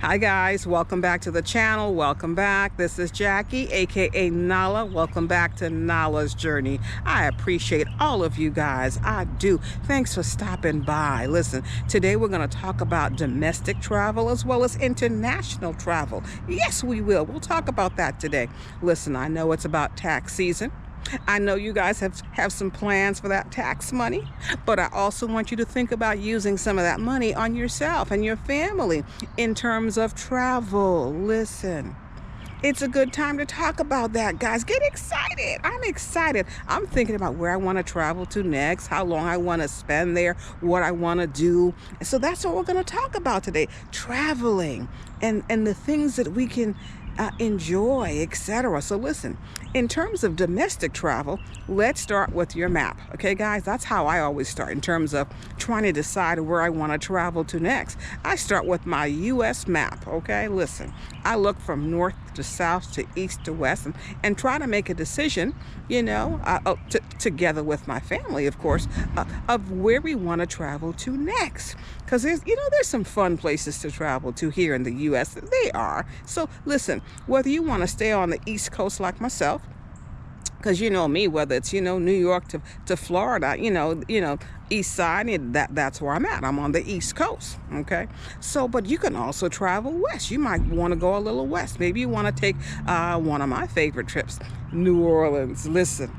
Hi guys, welcome back to the channel. Welcome back. This is Jackie, aka Nala. Welcome back to Nala's Journey. I appreciate all of you guys. I do. Thanks for stopping by. Listen, today we're going to talk about domestic travel as well as international travel. Yes, we will. We'll talk about that today. Listen, I know it's about tax season. I know you guys have some plans for that tax money, but I also want you to think about using some of that money on yourself and your family in terms of travel. Listen, it's a good time to talk about that, guys. Get excited. I'm excited. I'm thinking about where I want to travel to next, how long I want to spend there, what I want to do. And so that's what we're going to talk about today, traveling and the things that we can enjoy, etc. So listen, in terms of domestic travel, let's start with your map. Okay, guys, that's how I always start in terms of trying to decide where I want to travel to next. I start with my U.S. map. Okay, listen, I look from north to south to east to west and try to make a decision, together with my family, of course, of where we want to travel to next. Because there's some fun places to travel to here in the U.S. They are. So listen, whether you want to stay on the East Coast like myself, because you know me, whether it's New York to Florida, east side, that's where I'm at. I'm on the East Coast. Okay, so but you can also travel west. You might want to go a little west. Maybe you want to take one of my favorite trips, New Orleans. Listen,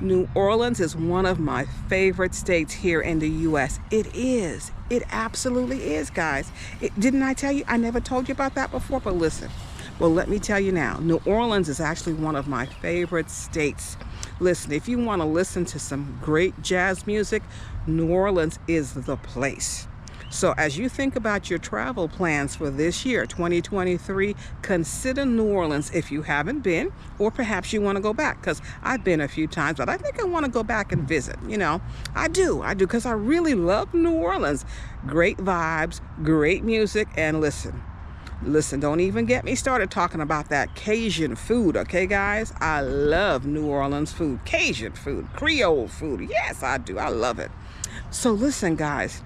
New Orleans is one of my favorite states here in the U.S. It is. It absolutely is, guys. Didn't I tell you? I never told you about that before, but listen. Well, let me tell you now, New Orleans is actually one of my favorite states. Listen, if you want to listen to some great jazz music, New Orleans is the place. So as you think about your travel plans for this year, 2023, consider New Orleans if you haven't been, or perhaps you want to go back, because I've been a few times, but I think I want to go back and visit. I do, because I really love New Orleans. Great vibes, great music, and Listen, don't even get me started talking about that Cajun food, okay, guys? I love New Orleans food, Cajun food, Creole food. Yes, I do. I love it. So listen, guys,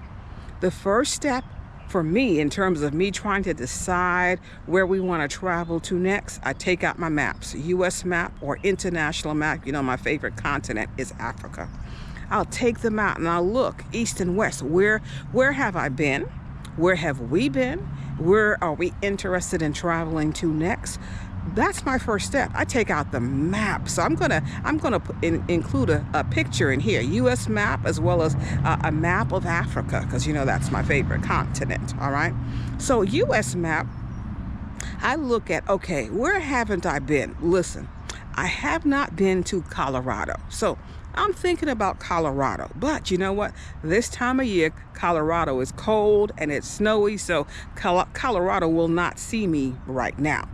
the first step for me in terms of me trying to decide where we want to travel to next, I take out my maps, U.S. map or international map. My favorite continent is Africa. I'll take them out and I'll look east and west. Where have I been? Where have we been? Where are we interested in traveling to next? That's my first step. I take out the map. So I'm gonna include a picture in here, U.S. map as well as a map of Africa, because that's my favorite continent. All right. So U.S. map, I look at, okay, where haven't I been? Listen, I have not been to Colorado. So I'm thinking about Colorado, but you know what? This time of year, Colorado is cold and it's snowy, so Colorado will not see me right now.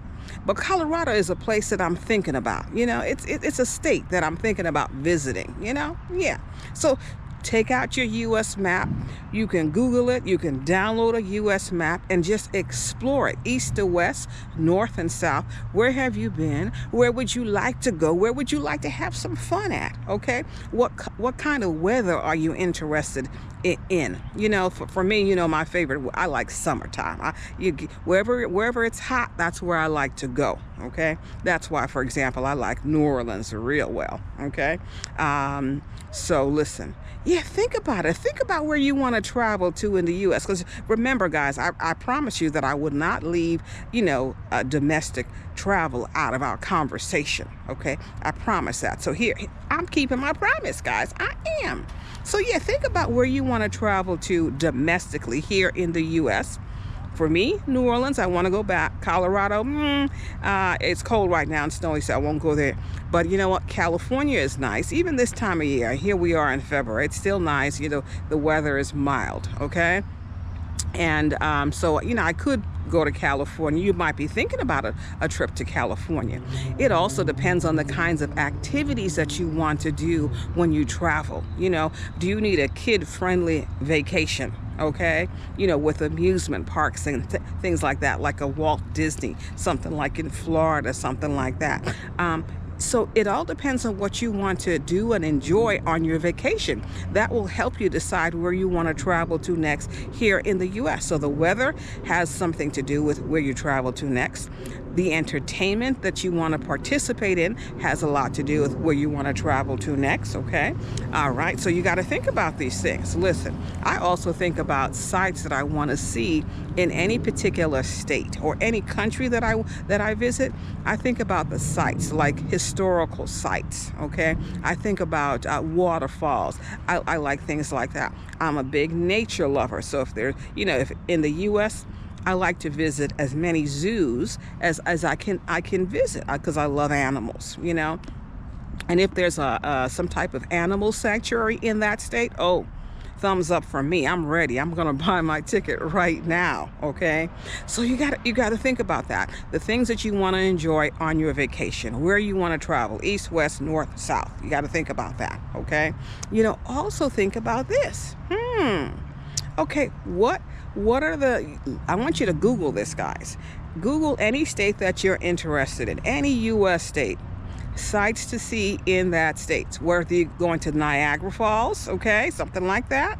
But Colorado is a place that I'm thinking about. It's a state that I'm thinking about visiting. Yeah. So take out your U.S. map. You can Google it. You can download a U.S. map and just explore it, east to west, north and south. Where have you been? Where would you like to go? Where would you like to have some fun at? Okay, what kind of weather are you interested in? For me, my favorite, I like summertime. Wherever it's hot, that's where I like to go. Okay, that's why, for example, I like New Orleans real well. Okay, so listen. Yeah, think about it. Think about where you want to travel to in the U.S. Because remember, guys, I promise you that I would not leave, domestic travel out of our conversation. Okay, I promise that. So here, I'm keeping my promise, guys. I am. So yeah, think about where you want to travel to domestically here in the U.S. For me, New Orleans, I want to go back. Colorado, it's cold right now and snowy, so I won't go there. But you know what? California is nice. Even this time of year, here we are in February, it's still nice. The weather is mild, okay? And so, I could go to California. You might be thinking about a trip to California. It also depends on the kinds of activities that you want to do when you travel. Do you need a kid-friendly vacation? Okay, with amusement parks and things like that, like a Walt Disney, something like in Florida, something like that. So it all depends on what you want to do and enjoy on your vacation. That will help you decide where you want to travel to next here in the US. So the weather has something to do with where you travel to next. The entertainment that you want to participate in has a lot to do with where you want to travel to next, okay? All right, so you got to think about these things. Listen, I also think about sites that I want to see in any particular state or any country that I visit. I think about the sites, like historical sites, okay? I think about waterfalls. I like things like that. I'm a big nature lover, so if there's, if in the US, I like to visit as many zoos as I can visit because I love animals, And if there's some type of animal sanctuary in that state, oh, thumbs up for me. I'm ready. I'm gonna buy my ticket right now. Okay, so you got to think about that. The things that you want to enjoy on your vacation, where you want to travel, east, west, north, south. You got to think about that. Okay, also think about this. Okay, what are I want you to Google this, guys. Google any state that you're interested in, any U.S. state, sites to see in that state. Whether you're going to Niagara Falls, okay, something like that.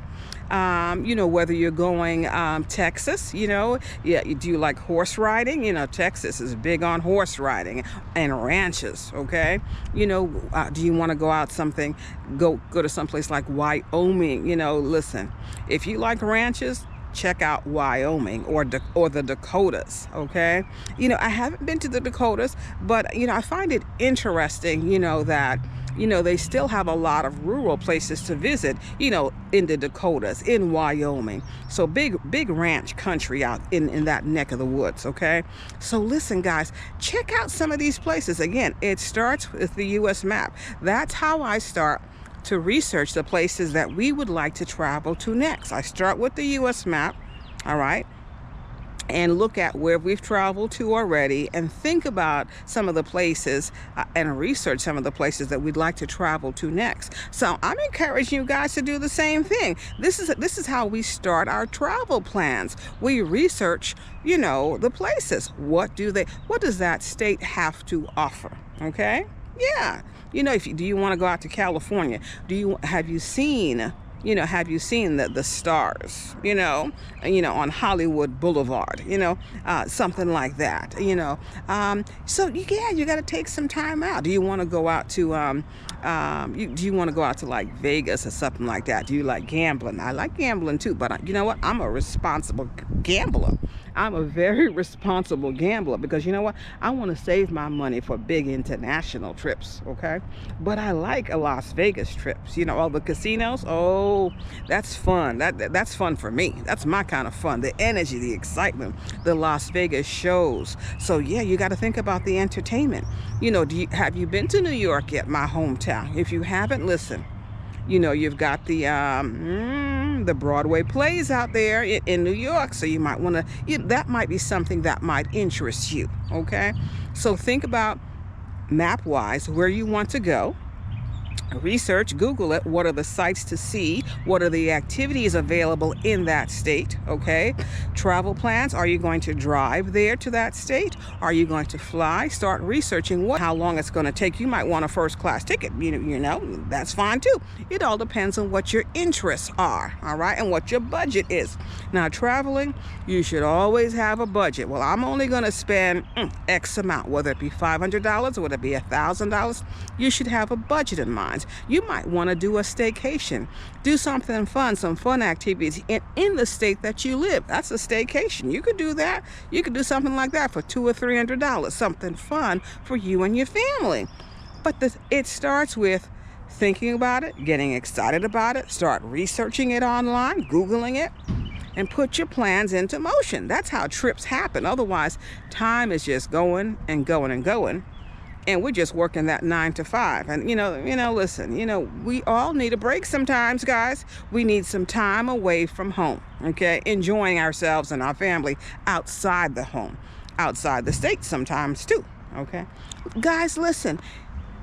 Whether you're going Texas, do you like horse riding? Texas is big on horse riding and ranches, okay? Do you want to go to someplace like Wyoming? Listen, if you like ranches, check out Wyoming or the Dakotas, okay? I haven't been to the Dakotas, but, I find it interesting, that they still have a lot of rural places to visit, in the Dakotas, in Wyoming. So big ranch country out in that neck of the woods, okay? So listen, guys, check out some of these places. Again, it starts with the U.S. map. That's how I start to research the places that we would like to travel to next. I start with the U.S. map, all right? And look at where we've traveled to already and think about some of the places and research some of the places that we'd like to travel to next. So I'm encouraging you guys to do the same thing. This is how we start our travel plans. We research, the places. What does that state have to offer? Okay? Yeah. Do you want to go out to California? Have you seen the stars, on Hollywood Boulevard, something like that, so you got to take some time out. Do you want to go out to, do you want to go out to like Vegas or something like that? Do you like gambling? I like gambling too, but you know what? I'm a responsible gambler. I'm a very responsible gambler because I want to save my money for big international trips, okay? But I like a Las Vegas trips, all the casinos. Oh, that's fun. That's fun for me. That's my kind of fun. The energy, the excitement, the Las Vegas shows. So yeah, you got to think about the entertainment. Have you been to New York yet? My hometown. If you haven't, listen. You've got the Broadway plays out there in New York, so you might want to, that might be something that might interest you, okay? So think about map-wise where you want to go. Research, Google it. What are the sites to see? What are the activities available in that state? Okay. Travel plans. Are you going to drive there to that state? Are you going to fly? Start researching how long it's going to take. You might want a first class ticket. That's fine too. It all depends on what your interests are. All right. And what your budget is. Now, traveling, you should always have a budget. Well, I'm only going to spend X amount, whether it be $500 or whether it be $1,000. You should have a budget in mind. You might want to do a staycation. Do something fun, some fun activities in the state that you live. That's a staycation. You could do that. You could do something like that for $200 or $300. Something fun for you and your family. But it starts with thinking about it, getting excited about it, start researching it online, Googling it, and put your plans into motion. That's how trips happen. Otherwise, time is just going and going and going. And we're just working that 9 to 5. And, listen, we all need a break sometimes, guys. We need some time away from home, okay? Enjoying ourselves and our family outside the home, outside the state sometimes too, okay? Guys, listen,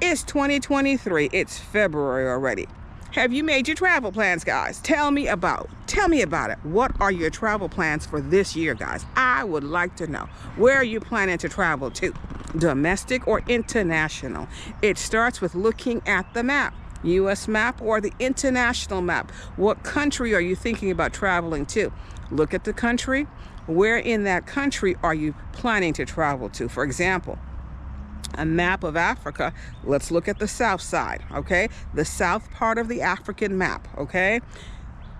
it's 2023. It's February already. Have you made your travel plans, guys? Tell me about it. What are your travel plans for this year, guys? I would like to know. Where are you planning to travel to? domestic or international. It starts with looking at the map, U.S. map or the international map. What country are you thinking about traveling to? Look at the country. Where in that country are you planning to travel to? For example, a map of Africa, let's look at the south side, okay? The south part of the African map, okay?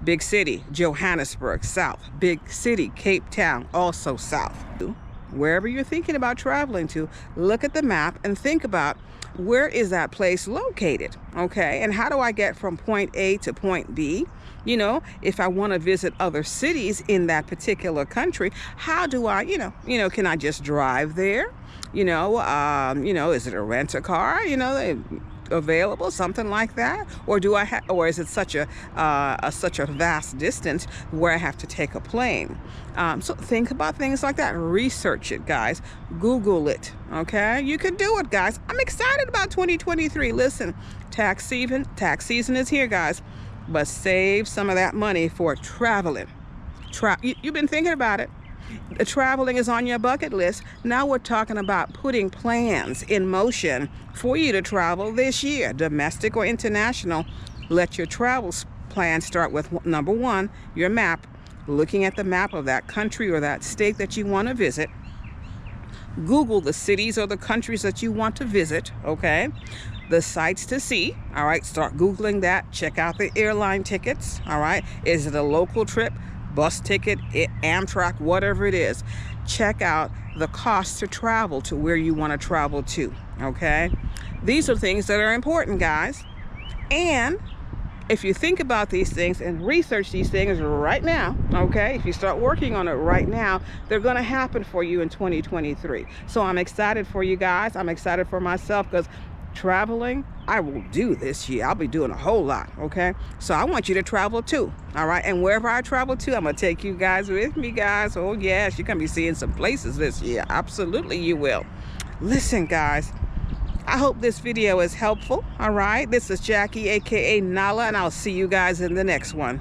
Big city, Johannesburg, south. Big city, Cape Town, also south. Wherever you're thinking about traveling to, look at the map and think about where is that place located, okay? And how do I get from point A to point B? You know, if I want to visit other cities in that particular country, how do I, can I just drive there? Is it a rent-a-car, available, something like that? Or or is it such a vast distance where I have to take a plane? So think about things like that. Research it, guys. Google it, okay? You can do it, guys. I'm excited about 2023. Listen, tax season is here, guys. But save some of that money for traveling. You've been thinking about it. The traveling is on your bucket list. Now we're talking about putting plans in motion for you to travel this year, domestic or international. Let your travel plan start with number one, your map. Looking at the map of that country or that state that you want to visit. Google the cities or the countries that you want to visit, okay? The sights to see, all right? Start Googling that. Check out the airline tickets, all right? Is it a local trip, bus ticket, Amtrak, whatever it is? Check out the cost to travel to where you want to travel to, okay? These are things that are important, guys. And if you think about these things and research these things right now, okay, if you start working on it right now, they're going to happen for you in 2023. So I'm excited for you guys. I'm excited for myself because traveling, I will do this year. I'll be doing a whole lot, okay? So I want you to travel too, all right? And wherever I travel to, I'm going to take you guys with me, guys. Oh, yes, you're going to be seeing some places this year. Absolutely, you will. Listen, guys. I hope this video is helpful, all right? This is Jackie, a.k.a. Nala, and I'll see you guys in the next one.